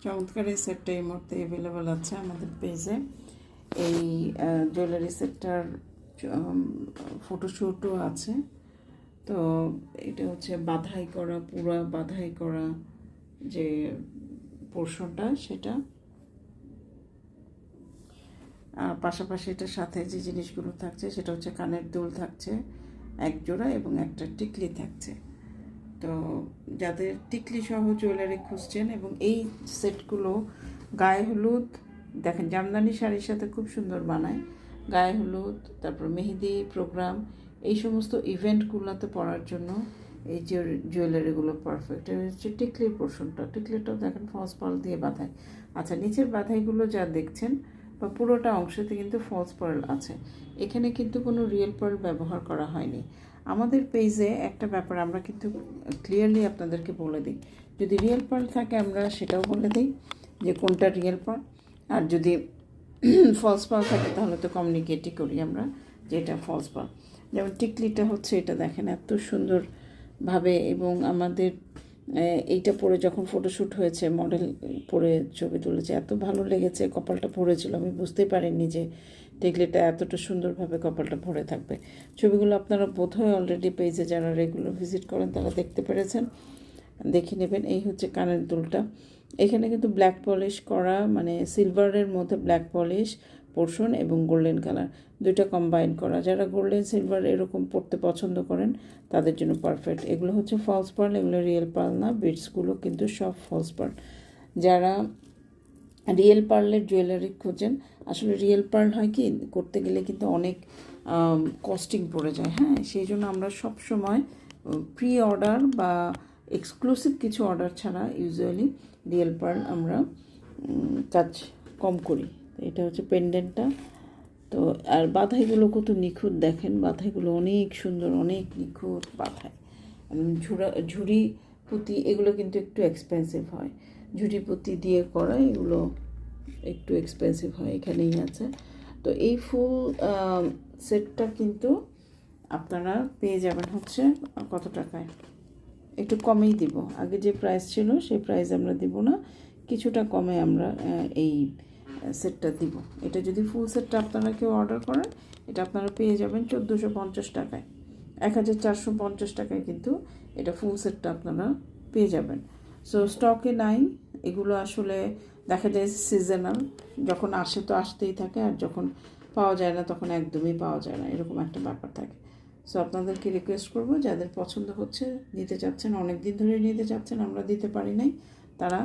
চমৎকার এই সেটটা এই মুহূর্তে অ্যাভেলেবেল আছে আমাদের পেজে। এই জুয়েলারি সেটটার ফটোশ্যুটও আছে। তো এটা হচ্ছে বাঁধাই করা, পুরা বাঁধাই করা যে পোর্শনটা সেটা, আর পাশাপাশি এটার সাথে যে জিনিসগুলো থাকছে সেটা হচ্ছে কানের দুল থাকছে এক জোড়া এবং একটা টিকলি থাকছে। তো যাদের টিকলি সহ জুয়েলারি খুঁজছেন, এবং এই সেটগুলো গায়ে হলুদ, দেখেন জামদানি শাড়ির সাথে খুব সুন্দর বানায়। গায়ে হলুদ, তারপর মেহেদি প্রোগ্রাম, এই সমস্ত ইভেন্টগুলোতে পরার জন্য এই জুয়েলারিগুলো পারফেক্ট। এটা হচ্ছে টিকলির পোর্শনটা, টিকলিটাও দেখেন ফলস পার্ল দিয়ে বাঁধায়। আচ্ছা, নিচের বাঁধাইগুলো যা দেখছেন বা পুরোটা অংশতে কিন্তু ফলস পার্ল আছে, এখানে কিন্তু কোনো রিয়েল পার্ল ব্যবহার করা হয়নি। আমাদের পেজে একটা ব্যাপার আমরা কিন্তু ক্লিয়ারলি আপনাদেরকে বলে দিই, যদি রিয়েল পার্ল থাকে আমরা সেটাও বলে দিই যে কোনটা রিয়েল পার্ল, আর যদি ফলস পার্ল থাকে তাহলে তো কমিউনিকেটই করি আমরা যে এটা ফলস পার্ল। যেমন টিকলিটা হচ্ছে, এটা দেখেন এত সুন্দরভাবে, এবং আমাদের এইটা পরে যখন ফটোশ্যুট হয়েছে, মডেল পরে ছবি তুলেছে, এত ভালো লেগেছে। কপালটা ভরেছিল, আমি বুঝতেই পারিনি যে টিকলিটা এতটা সুন্দরভাবে কপালটা ভরে থাকবে। ছবিগুলো আপনারা বোধহয় অলরেডি পেজে যারা রেগুলার ভিজিট করেন তারা দেখতে পেরেছেন, দেখে নেবেন। এই হচ্ছে কানের দুলটা, এখানে কিন্তু ব্ল্যাক পলিশ করা, মানে সিলভারের মধ্যে ব্ল্যাক পলিশ পোর্শন এবং গোল্ডেন কালার দুইটা কম্বাইন করা। যারা গোল্ডেন সিলভার এরকম পরতে পছন্দ করেন তাদের জন্য পারফেক্ট। এগুলো হচ্ছে ফলস পার্ল, এগুলো রিয়েল পার্ল না। বিটসগুলো কিন্তু সব ফলস পার্ল। যারা রিয়েল পার্লের জুয়েলারি খোঁজেন, আসলে রিয়েল পার্ল হয় কি, করতে গেলে কিন্তু অনেক কস্টিং পড়ে যায়। হ্যাঁ, সেই জন্য আমরা সব সময় প্রি অর্ডার বা এক্সক্লুসিভ কিছু অর্ডার ছাড়া ইউজুয়ালি রিয়েল পার্ল আমরা কাজ কম করি। এটা হচ্ছে পেন্ডেন্টটা। তো আর বাঁধাইগুলো কত নিখুঁত দেখেন, বাঁধাইগুলো অনেক সুন্দর, অনেক নিখুঁত বাঁধাই। ঝুড়ি পুঁতি এগুলো কিন্তু একটু এক্সপেন্সিভ হয়, ঝুড়ি পুঁতি দিয়ে করা এগুলো একটু এক্সপেন্সিভ হয়, এখানেই আছে। তো এই ফুল সেটটা কিন্তু আপনারা পেয়ে যাবেন হচ্ছে কত টাকায়, একটু কমেই দিব। আগে যে প্রাইস ছিল সেই প্রাইস আমরা দিব না, কিছুটা কমে আমরা এই সেটটা দিব। এটা যদি ফুল সেটটা আপনারা কেউ অর্ডার করেন, এটা আপনারা পেয়ে যাবেন 1450 টাকায়, 1450 টাকায় কিন্তু এটা ফুল সেটটা আপনারা পেয়ে যাবেন। সো স্টকে নাই এগুলো, আসলে দেখা যায় সিজনাল, যখন আসে তো আসতেই থাকে, আর যখন পাওয়া যায় না তখন একদমই পাওয়া যায় না, এরকম একটা ব্যাপার থাকে। সো আপনাদেরকে রিকোয়েস্ট করবো, যাদের পছন্দ হচ্ছে, নিতে চাচ্ছেন, অনেক দিন ধরে নিতে চাচ্ছেন, আমরা দিতে পারি নাই, তারা